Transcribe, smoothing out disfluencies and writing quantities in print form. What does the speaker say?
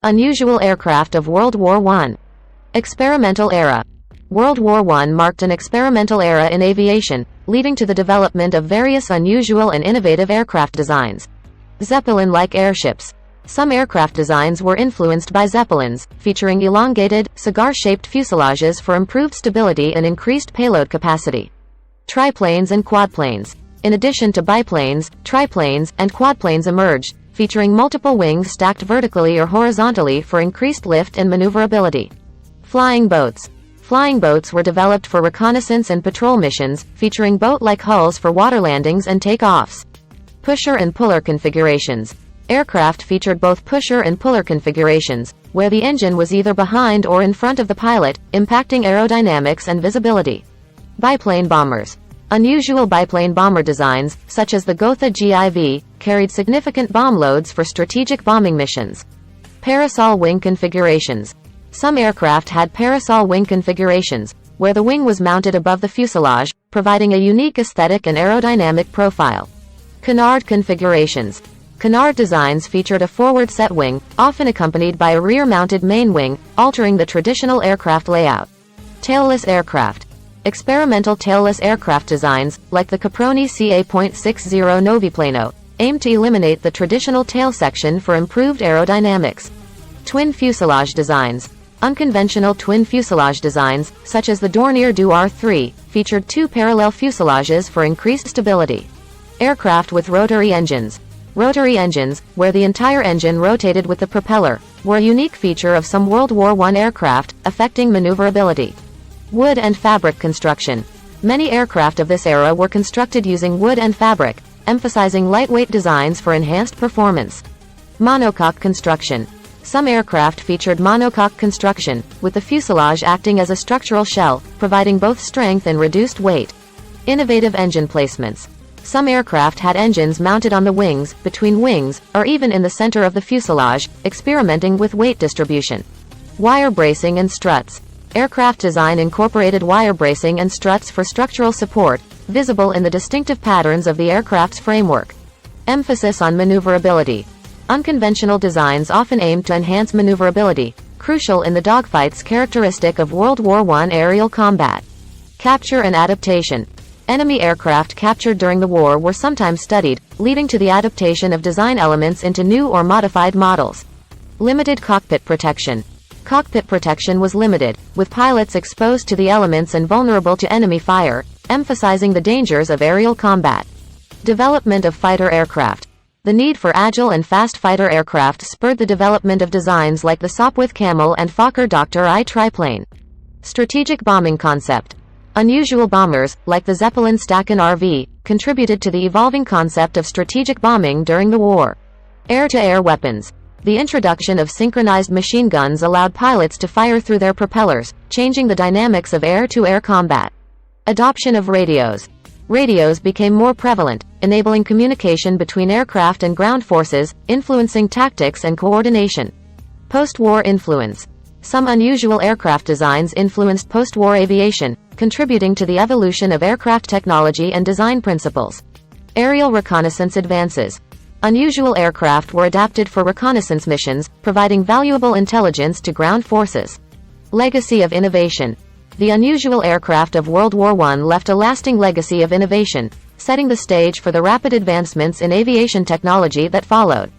Unusual aircraft of World War I. Experimental era. World War I marked an experimental era in aviation, leading to the development of various unusual and innovative aircraft designs. Zeppelin-like airships. Some aircraft designs were influenced by Zeppelins, featuring elongated, cigar-shaped fuselages for improved stability and increased payload capacity. Triplanes and quadplanes. In addition to biplanes, triplanes, and quadplanes emerged, featuring multiple wings stacked vertically or horizontally for increased lift and maneuverability. Flying boats. Flying boats were developed for reconnaissance and patrol missions, featuring boat-like hulls for water landings and takeoffs. Pusher and puller configurations. Aircraft featured both pusher and puller configurations, where the engine was either behind or in front of the pilot, impacting aerodynamics and visibility. Biplane bombers. Unusual biplane bomber designs, such as the Gotha GIV, carried significant bomb loads for strategic bombing missions. Parasol wing configurations. Some aircraft had parasol wing configurations, where the wing was mounted above the fuselage, providing a unique aesthetic and aerodynamic profile. Canard configurations. Canard designs featured a forward-set wing, often accompanied by a rear-mounted main wing, altering the traditional aircraft layout. Tailless aircraft. Experimental tailless aircraft designs, like the Caproni CA.60 Noviplano, aimed to eliminate the traditional tail section for improved aerodynamics. Twin-fuselage designs. Unconventional twin-fuselage designs, such as the Dornier Du R3, featured two parallel fuselages for increased stability. Aircraft with rotary engines. Rotary engines, where the entire engine rotated with the propeller, were a unique feature of some World War I aircraft, affecting maneuverability. Wood and fabric construction. Many aircraft of this era were constructed using wood and fabric, emphasizing lightweight designs for enhanced performance. Monocoque construction. Some aircraft featured monocoque construction, with the fuselage acting as a structural shell, providing both strength and reduced weight. Innovative engine placements. Some aircraft had engines mounted on the wings, between wings, or even in the center of the fuselage, experimenting with weight distribution. Wire bracing and struts. Aircraft design incorporated wire bracing and struts for structural support, visible in the distinctive patterns of the aircraft's framework. Emphasis on maneuverability. Unconventional designs often aimed to enhance maneuverability, crucial in the dogfights characteristic of World War I aerial combat. Capture and adaptation. Enemy aircraft captured during the war were sometimes studied, leading to the adaptation of design elements into new or modified models. Limited cockpit protection. Cockpit protection was limited, with pilots exposed to the elements and vulnerable to enemy fire, emphasizing the dangers of aerial combat. Development of fighter aircraft. The need for agile and fast fighter aircraft spurred the development of designs like the Sopwith Camel and Fokker Dr. I triplane. Strategic bombing concept. Unusual bombers, like the Zeppelin Staaken RV, contributed to the evolving concept of strategic bombing during the war. Air-to-air weapons. The introduction of synchronized machine guns allowed pilots to fire through their propellers, changing the dynamics of air-to-air combat. Adoption of radios. Radios became more prevalent, enabling communication between aircraft and ground forces, influencing tactics and coordination. Post-war influence. Some unusual aircraft designs influenced post-war aviation, contributing to the evolution of aircraft technology and design principles. Aerial reconnaissance advances. Unusual aircraft were adapted for reconnaissance missions, providing valuable intelligence to ground forces. Legacy of innovation. The unusual aircraft of World War I left a lasting legacy of innovation, setting the stage for the rapid advancements in aviation technology that followed.